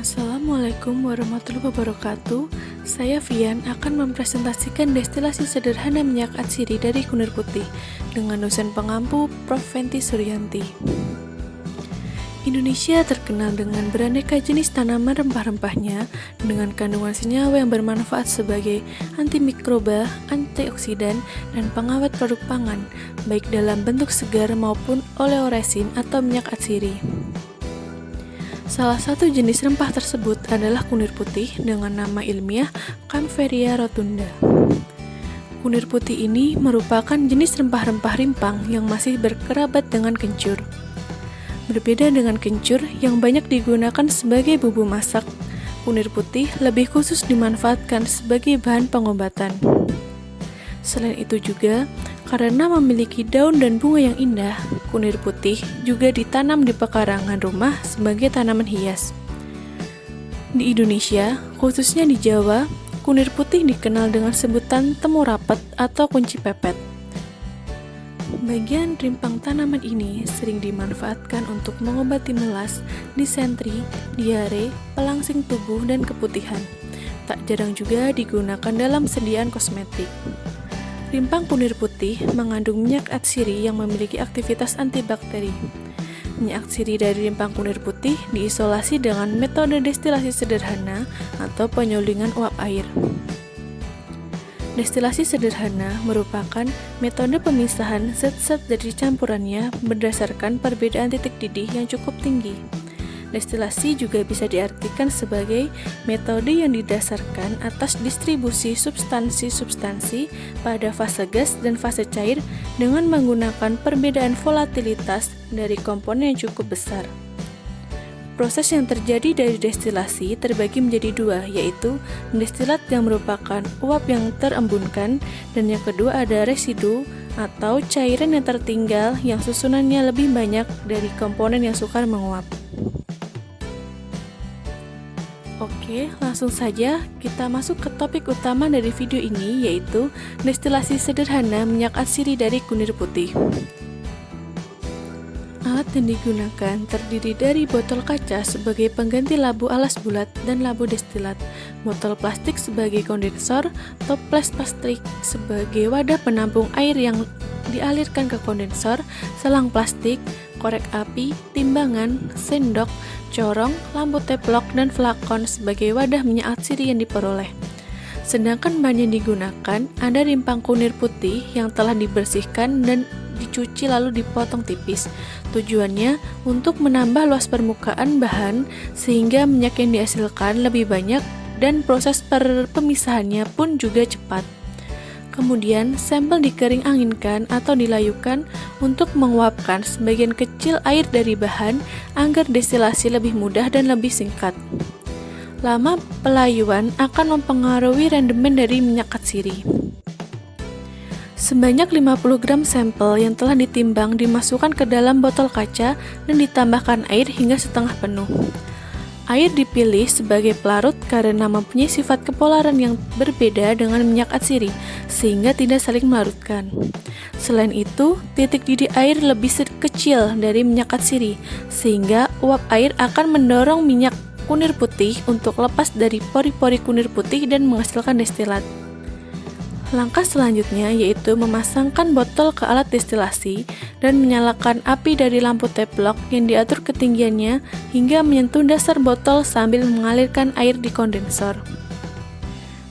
Assalamualaikum warahmatullahi wabarakatuh. Saya Vian akan mempresentasikan destilasi sederhana minyak atsiri dari kunir putih dengan dosen pengampu Prof. Venti Suryanti. Indonesia terkenal dengan beraneka jenis tanaman rempah-rempahnya dengan kandungan senyawa yang bermanfaat sebagai antimikroba, antioksidan, dan pengawet produk pangan, baik dalam bentuk segar maupun oleoresin atau minyak atsiri. Salah satu jenis rempah tersebut adalah kunir putih dengan nama ilmiah Kaempferia rotunda. Kunir putih ini merupakan jenis rempah-rempah rimpang yang masih berkerabat dengan kencur. Berbeda dengan kencur yang banyak digunakan sebagai bumbu masak, kunir putih lebih khusus dimanfaatkan sebagai bahan pengobatan. Selain itu juga, karena memiliki daun dan bunga yang indah, kunir putih juga ditanam di pekarangan rumah sebagai tanaman hias. Di Indonesia, khususnya di Jawa, kunir putih dikenal dengan sebutan temu rapat atau kunci pepet. Bagian rimpang tanaman ini sering dimanfaatkan untuk mengobati melas, disentri, diare, pelangsing tubuh, dan keputihan. Tak jarang juga digunakan dalam sediaan kosmetik. Rimpang kunir putih mengandung minyak atsiri yang memiliki aktivitas antibakteri. Minyak atsiri dari rimpang kunir putih diisolasi dengan metode destilasi sederhana atau penyulingan uap air. Destilasi sederhana merupakan metode pemisahan zat-zat dari campurannya berdasarkan perbedaan titik didih yang cukup tinggi. Destilasi juga bisa diartikan sebagai metode yang didasarkan atas distribusi substansi-substansi pada fase gas dan fase cair dengan menggunakan perbedaan volatilitas dari komponen yang cukup besar. Proses yang terjadi dari destilasi terbagi menjadi dua, yaitu destilat yang merupakan uap yang terembunkan, dan yang kedua ada residu atau cairan yang tertinggal yang susunannya lebih banyak dari komponen yang sukar menguap. Oke, langsung saja kita masuk ke topik utama dari video ini, yaitu destilasi sederhana minyak atsiri dari kunir putih. Alat yang digunakan terdiri dari botol kaca sebagai pengganti labu alas bulat dan labu destilat, botol plastik sebagai kondensor, toples plastik sebagai wadah penampung air yang dialirkan ke kondensor, selang plastik, korek api, timbangan, sendok, corong, lampu teplok, dan flakon sebagai wadah minyak atsiri yang diperoleh. Sedangkan bahan yang digunakan ada rimpang kunir putih yang telah dibersihkan dan dicuci lalu dipotong tipis. Tujuannya untuk menambah luas permukaan bahan sehingga minyak yang dihasilkan lebih banyak dan proses pemisahannya pun juga cepat. Kemudian sampel dikering anginkan atau dilayukan untuk menguapkan sebagian kecil air dari bahan agar destilasi lebih mudah dan lebih singkat. Lama pelayuan akan mempengaruhi rendemen dari minyak atsiri. Sebanyak 50 gram sampel yang telah ditimbang dimasukkan ke dalam botol kaca dan ditambahkan air hingga setengah penuh. Air dipilih sebagai pelarut karena mempunyai sifat kepolaran yang berbeda dengan minyak atsiri, sehingga tidak saling melarutkan. Selain itu, titik didih air lebih kecil dari minyak atsiri, sehingga uap air akan mendorong minyak kunir putih untuk lepas dari pori-pori kunir putih dan menghasilkan destilat. Langkah selanjutnya yaitu memasangkan botol ke alat destilasi dan menyalakan api dari lampu teplok yang diatur ketinggiannya hingga menyentuh dasar botol sambil mengalirkan air di kondensor.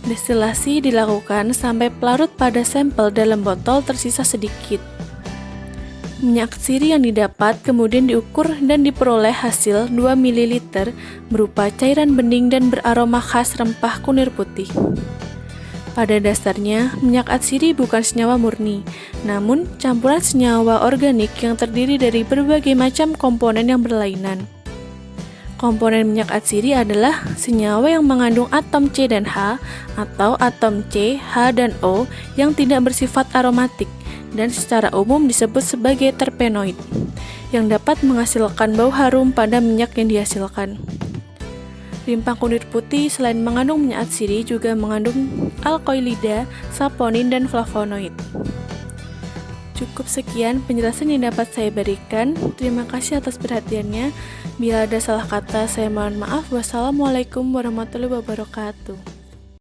Destilasi dilakukan sampai pelarut pada sampel dalam botol tersisa sedikit. Minyak atsiri yang didapat kemudian diukur dan diperoleh hasil 2 ml berupa cairan bening dan beraroma khas rempah kunir putih. Pada dasarnya, minyak atsiri bukan senyawa murni, namun campuran senyawa organik yang terdiri dari berbagai macam komponen yang berlainan. Komponen minyak atsiri adalah senyawa yang mengandung atom C dan H, atau atom C, H, dan O yang tidak bersifat aromatik, dan secara umum disebut sebagai terpenoid, yang dapat menghasilkan bau harum pada minyak yang dihasilkan. Rimpang kunir putih selain mengandung minyak atsiri juga mengandung alkoilida, saponin, dan flavonoid. Cukup sekian penjelasan yang dapat saya berikan. Terima kasih atas perhatiannya. Bila ada salah kata, saya mohon maaf. Wassalamualaikum warahmatullahi wabarakatuh.